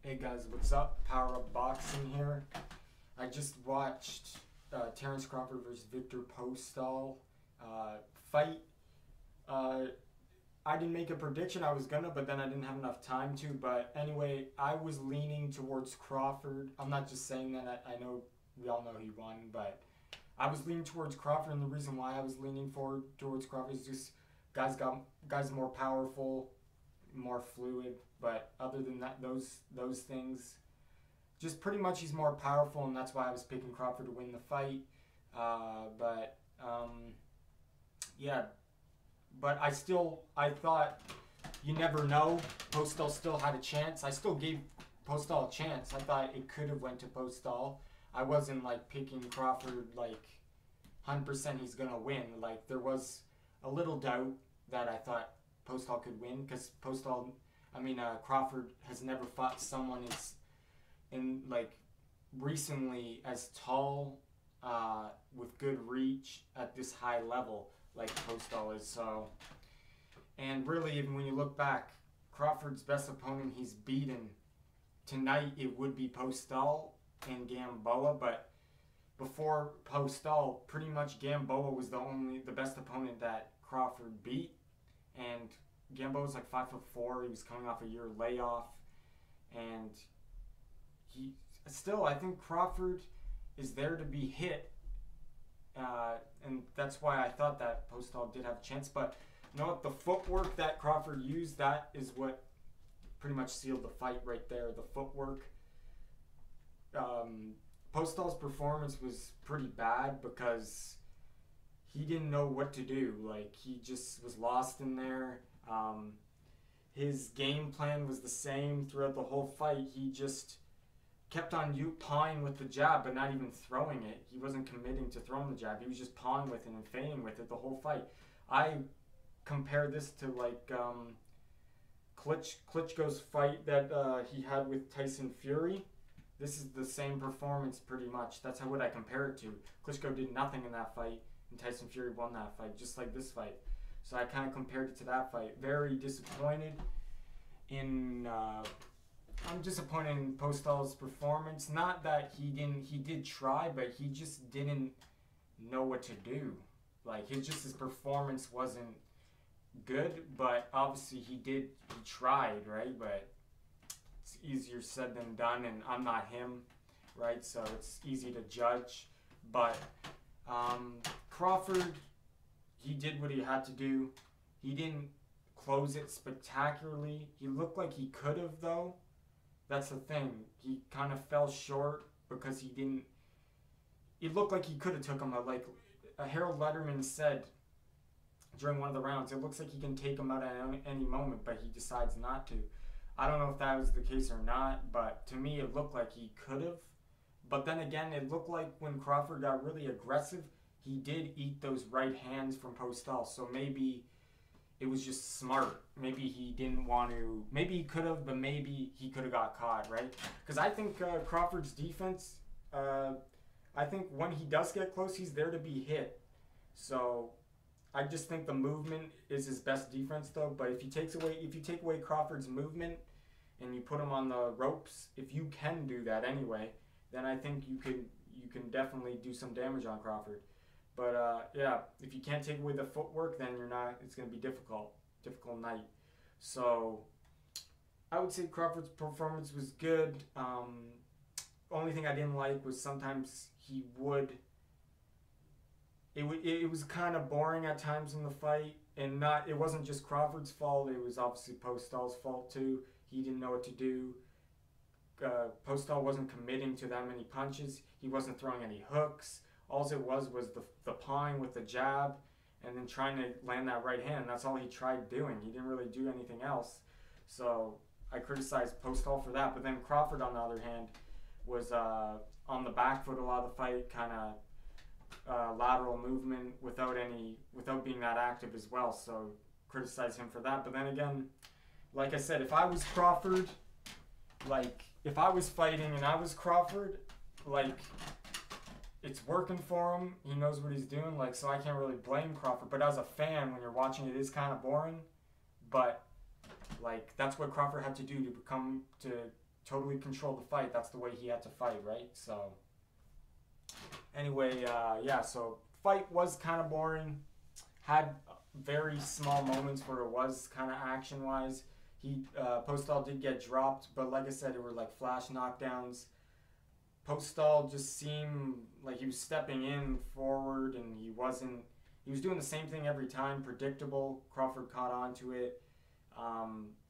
Hey guys, what's up? Power Up Boxing here. I just watched Terence Crawford versus Viktor Postol fight. I didn't make a prediction. I was gonna, but then I didn't have enough time to. But anyway, I was leaning towards Crawford. I'm not just saying that. I know we all know he won, but I was leaning towards Crawford, and the reason why I was leaning towards Crawford is just guys more powerful, more fluid. But other than that, those things, just pretty much he's more powerful, and that's why I was picking Crawford to win the fight. Yeah. But I thought, you never know. Postol still had a chance. I still gave Postol a chance. I thought it could have went to Postol. I wasn't like picking Crawford like 100% he's gonna win. Like there was a little doubt that I thought Postol could win because Crawford has never fought someone recently as tall, with good reach at this high level like Postol is. So, and really, even when you look back, Crawford's best opponent he's beaten tonight, it would be Postol and Gamboa. But before Postol, pretty much Gamboa was the best opponent that Crawford beat, and Gamboa was like 5'4". He was coming off a year layoff, and I think Crawford is there to be hit. And that's why I thought that Postol did have a chance. But you know what? The footwork that Crawford used, that is what pretty much sealed the fight right there. The footwork. Postol's performance was pretty bad because he didn't know what to do. Like, he just was lost in there. His game plan was the same throughout the whole fight. He just kept on pawing with the jab, but not even throwing it. He wasn't committing to throwing the jab. He was just pawing with it and feigning with it the whole fight. I compare this to like Klitschko's fight that he had with Tyson Fury. This is the same performance pretty much. That's what I compare it to. Klitschko did nothing in that fight, and Tyson Fury won that fight, just like this fight. So I kind of compared it to that fight. Very disappointed in... I'm disappointed in Postol's performance. Not that he did try, but he just didn't know what to do. Like, his performance wasn't good, but obviously he tried, right? But it's easier said than done, and I'm not him, right? So it's easy to judge. But Crawford, he did what he had to do. He didn't close it spectacularly. He looked like he could have, though. That's the thing. He kind of fell short because he didn't... It looked like he could have took him out. Like Harold Letterman said during one of the rounds, it looks like he can take him out at any moment, but he decides not to. I don't know if that was the case or not, but to me it looked like he could have. But then again, it looked like when Crawford got really aggressive, he did eat those right hands from Postol. So maybe it was just smart. Maybe he didn't want to... Maybe he could have, but maybe he could have got caught, right? Because I think Crawford's defense... I think when he does get close, he's there to be hit. So I just think the movement is his best defense, though. But if you take away Crawford's movement and you put him on the ropes, if you can do that anyway, then I think you can definitely do some damage on Crawford. But yeah, if you can't take away the footwork, then it's going to be difficult night. So I would say Crawford's performance was good. Only thing I didn't like was sometimes it was kind of boring at times in the fight, and it wasn't just Crawford's fault. It was obviously Postol's fault too. He didn't know what to do. Postol wasn't committing to that many punches. He wasn't throwing any hooks. All it was the pawing with the jab and then trying to land that right hand. That's all he tried doing. He didn't really do anything else. So I criticized Postol for that. But then Crawford, on the other hand, was on the back foot a lot of the fight, kind of lateral movement without being that active as well. So criticize him for that. But then again, like I said, if I was Crawford, if I was fighting and I was Crawford, it's working for him. He knows what he's doing. So I can't really blame Crawford. But as a fan, when you're watching, it is kind of boring. But that's what Crawford had to do to totally control the fight. That's the way he had to fight, right? So anyway, yeah, so fight was kind of boring. Had very small moments where it was kind of action-wise. Postol did get dropped, but like I said, it were like flash knockdowns. Postol just seemed like he was stepping in forward, and he was doing the same thing every time, predictable. Crawford caught on to it.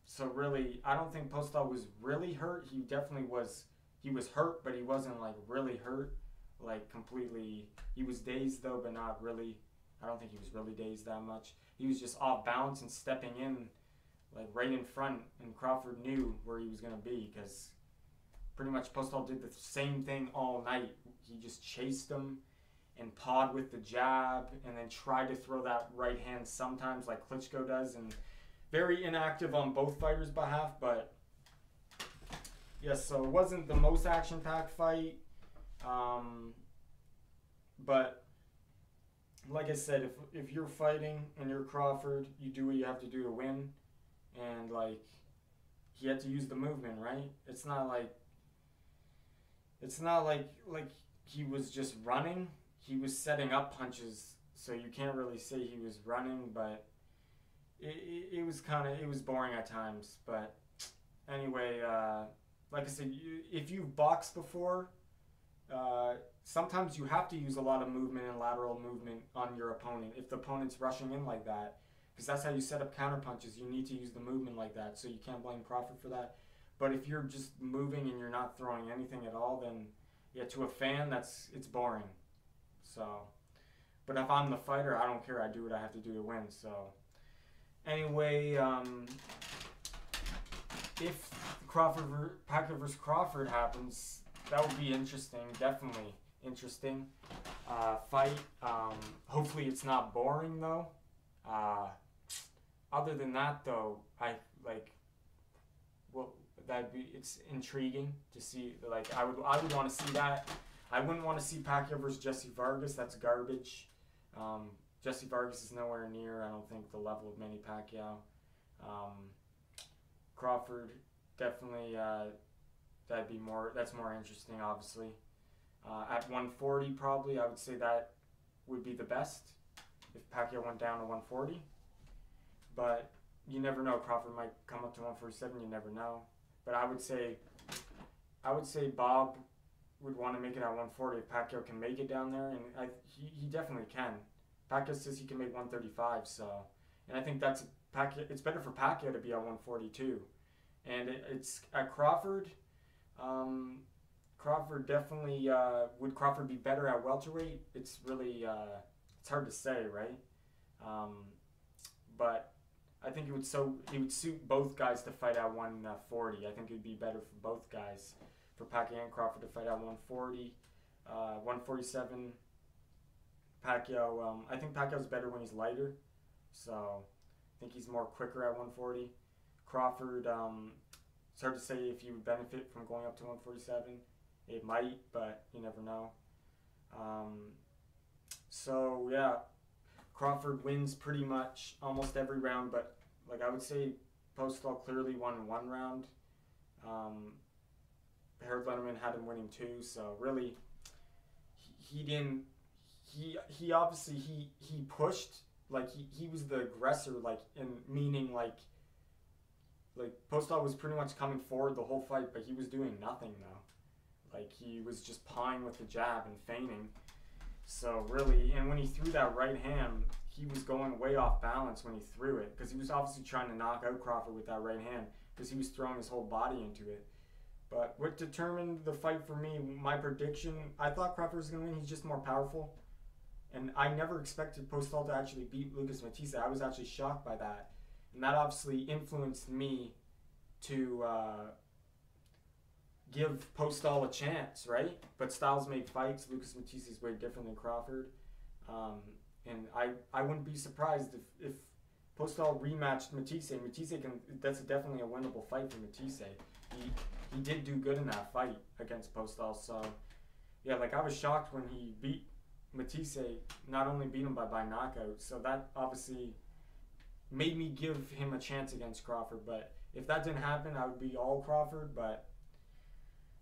So really, I don't think Postol was really hurt. He definitely was. He was hurt, but he wasn't like really hurt, like completely. He was dazed though, but not really. I don't think he was really dazed that much. He was just off balance and stepping in, like right in front, and Crawford knew where he was gonna be, because pretty much Postol did the same thing all night. He just chased him and pawed with the jab, and then tried to throw that right hand sometimes, like Klitschko does, and very inactive on both fighters' behalf. But yes, so it wasn't the most action-packed fight, but like I said, if you're fighting and you're Crawford, you do what you have to do to win, and like he had to use the movement, right? It's not like he was just running. He was setting up punches, so you can't really say he was running, but it was boring at times. But anyway, like I said, if you've boxed before, sometimes you have to use a lot of movement and lateral movement on your opponent if the opponent's rushing in like that, because that's how you set up counter punches. You need to use the movement like that, so you can't blame Crawford for that. But if you're just moving and you're not throwing anything at all, then yeah, to a fan, it's boring. So, but if I'm the fighter, I don't care. I do what I have to do to win. So anyway, if Pacquiao versus Crawford happens, that would be interesting. Definitely interesting fight. Hopefully it's not boring though. Other than that though, it's intriguing to see. Like I would want to see that. I wouldn't want to see Pacquiao versus Jesse Vargas. That's garbage. Jesse Vargas is nowhere near, I don't think, the level of Manny Pacquiao. Crawford, definitely, that's more interesting, obviously. At 140, probably, I would say that would be the best if Pacquiao went down to 140. But you never know. Crawford might come up to 147. You never know. But I would say Bob would want to make it at 140 if Pacquiao can make it down there, and he definitely can. Pacquiao says he can make 135, so, and I think it's better for Pacquiao to be at 142, and it's at Crawford. Crawford definitely would Crawford be better at welterweight? It's really it's hard to say, right? But I think it would suit both guys to fight at 140. I think it would be better for both guys, for Pacquiao and Crawford, to fight at 140, 147. Pacquiao, I think Pacquiao's better when he's lighter, so I think he's more quicker at 140. Crawford, it's hard to say if he would benefit from going up to 147. It might, but you never know. So yeah, Crawford wins pretty much almost every round, but like I would say Postol clearly won one round. Harold Letterman had him winning two, so really he obviously pushed, like he was the aggressor, like in meaning like Postol was pretty much coming forward the whole fight, but he was doing nothing though. Like he was just pawing with the jab and feigning. So really, and when he threw that right hand, he was going way off balance when he threw it, because he was obviously trying to knock out Crawford with that right hand, because he was throwing his whole body into it. But what determined the fight for me, my prediction, I thought Crawford was going to win. He's just more powerful. And I never expected Postol to actually beat Lucas Matthysse. I was actually shocked by that. And that obviously influenced me to give Postol a chance, right? But styles make fights. Lucas Matthysse is way different than Crawford. And I wouldn't be surprised if Postol rematched Matthysse. That's definitely a winnable fight for Matthysse. He did do good in that fight against Postol. So, yeah, like I was shocked when he beat Matthysse, not only beat him by knockout. So that obviously made me give him a chance against Crawford. But if that didn't happen, I would be all Crawford. But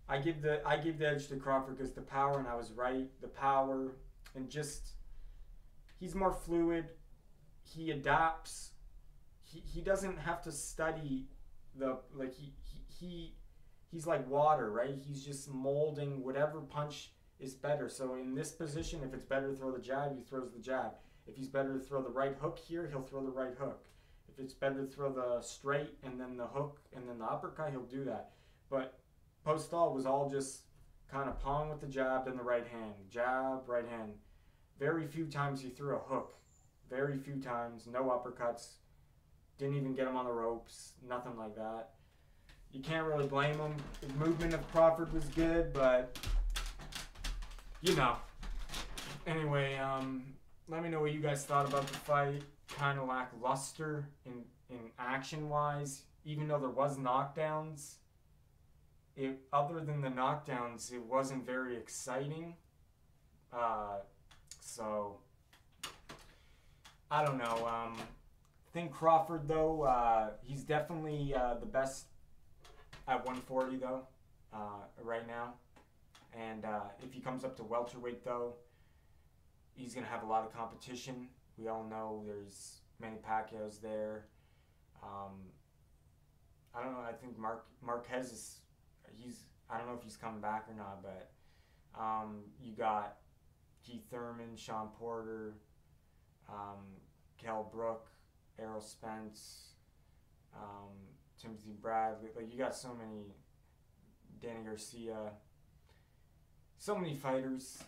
I give the edge to Crawford because the power, and I was right. The power and just he's more fluid. He adapts. He doesn't have to study the like he's like water, right? He's just molding whatever punch is better. So in this position, if it's better to throw the jab, he throws the jab. If he's better to throw the right hook here, he'll throw the right hook. If it's better to throw the straight and then the hook and then the uppercut, he'll do that. But Postol was all just kind of pawing with the jab and the right hand. Jab, right hand. Very few times he threw a hook. Very few times. No uppercuts. Didn't even get him on the ropes. Nothing like that. You can't really blame him. The movement of Crawford was good, but you know. Anyway, let me know what you guys thought about the fight. Kind of lackluster in action-wise. Even though there was knockdowns, other than the knockdowns, it wasn't very exciting. So I don't know. I think Crawford though, he's definitely the best at 140 though, right now. And if he comes up to welterweight though, he's gonna have a lot of competition. We all know there's Manny Pacquiao's there. I don't know. I think Marquez is. I don't know if he's coming back or not, but you got Keith Thurman, Sean Porter, Kell Brook, Errol Spence, Timothy Bradley. Like you got so many. Danny Garcia. So many fighters.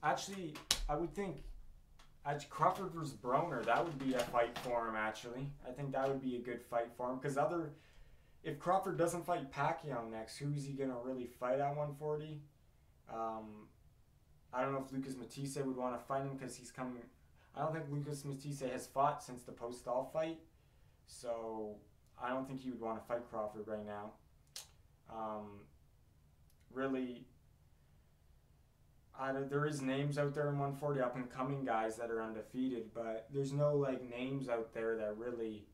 Actually, I would think. Crawford versus Broner, that would be a fight for him, actually. I think that would be a good fight for him. Because if Crawford doesn't fight Pacquiao next, who is he going to really fight at 140? I don't know if Lucas Matisse would want to fight him because he's coming. I don't think Lucas Matisse has fought since the Postol fight. So I don't think he would want to fight Crawford right now. Really, there is names out there in 140, up and coming guys that are undefeated, but there's no like names out there that really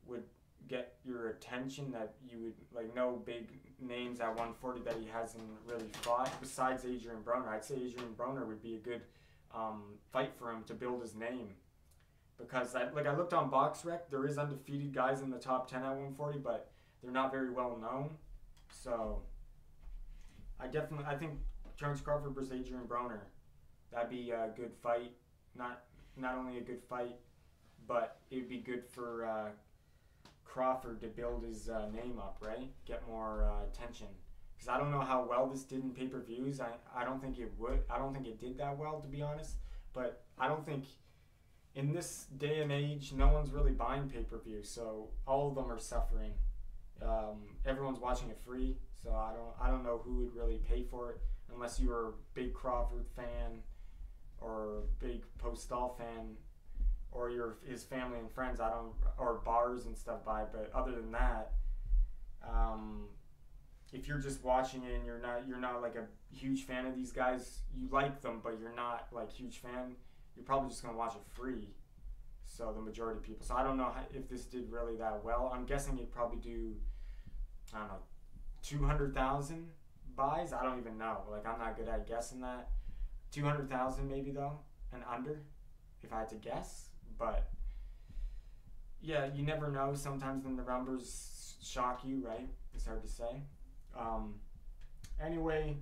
would get your attention, that you would like, no big names at 140 that he hasn't really fought besides Adrian Broner. I'd say Adrian Broner would be a good fight for him to build his name, because I looked on BoxRec, there is undefeated guys in the top 10 at 140, but they're not very well known. So I think Terence Crawford versus Adrian Broner, that'd be a good fight. Not only a good fight, but it'd be good for Crawford to build his name up, right? Get more attention. Because I don't know how well this did in pay-per-views. I don't think it would. I don't think it did that well, to be honest. But I don't think, in this day and age, no one's really buying pay-per-view. So all of them are suffering. Everyone's watching it free. So I don't know who would really pay for it. Unless you were a big Crawford fan or a big Postol fan, or his family and friends, or bars and stuff buy. But other than that, if you're just watching it and you're not like a huge fan of these guys, you like them, but you're not like huge fan, you're probably just gonna watch it free. So the majority of people. So I don't know if this did really that well. I'm guessing it'd probably do, I don't know, 200,000 buys. I don't even know. Like, I'm not good at guessing that. 200,000 maybe though, and under, if I had to guess. But yeah, you never know. Sometimes the numbers shock you, right? It's hard to say. Anyway,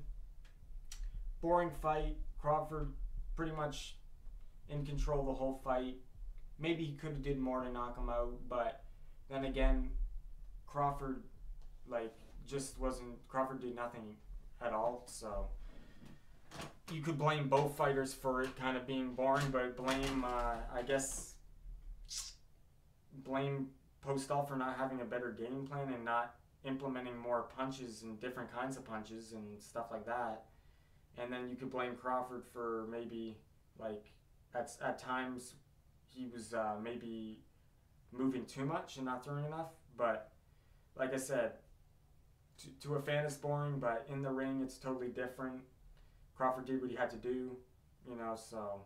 boring fight. Crawford pretty much in control the whole fight. Maybe he could have did more to knock him out, but then again, Crawford Crawford did nothing at all. So you could blame both fighters for it kind of being boring, but blame Postol for not having a better game plan and not implementing more punches and different kinds of punches and stuff like that. And then you could blame Crawford for maybe, like, at times he was maybe moving too much and not throwing enough. But like I said, to a fan it's boring, but in the ring it's totally different. Crawford did what he had to do, so.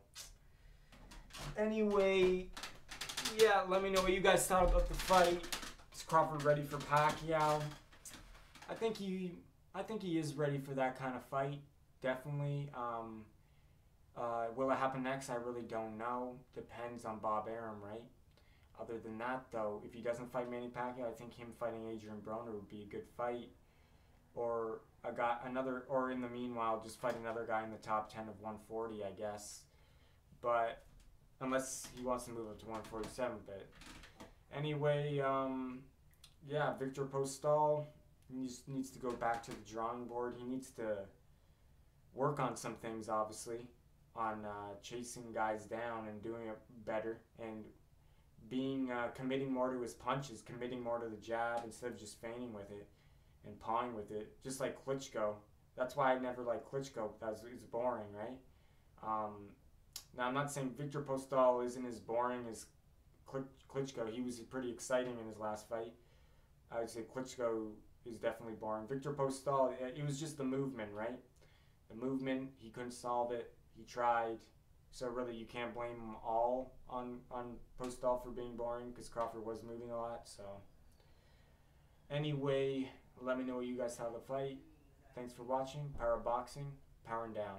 Anyway, yeah, let me know what you guys thought about the fight. Is Crawford ready for Pacquiao? I think he I think he is ready for that kind of fight. Definitely. Will it happen next? I really don't know. Depends on Bob Arum, right? Other than that, though, if he doesn't fight Manny Pacquiao, I think him fighting Adrian Broner would be a good fight. Or a guy, another, or in the meanwhile, just fight another guy in the top 10 of 140, I guess. But unless he wants to move up to 147, but anyway, yeah, Viktor Postol needs to go back to the drawing board. He needs to work on some things, obviously, on chasing guys down and doing it better, and being committing more to his punches, committing more to the jab instead of just feigning with it and pawing with it, just like Klitschko. That's why I never liked Klitschko. It's boring, right? Now I'm not saying Viktor Postol isn't as boring as Klitschko. He was pretty exciting in his last fight. I would say Klitschko is definitely boring. Viktor Postol, it was just the movement, right? The movement, he couldn't solve it. He tried. So really, you can't blame him all on Postol for being boring, because Crawford was moving a lot. So anyway, let me know what you guys thought of the fight. Thanks for watching. Power Boxing, powering down.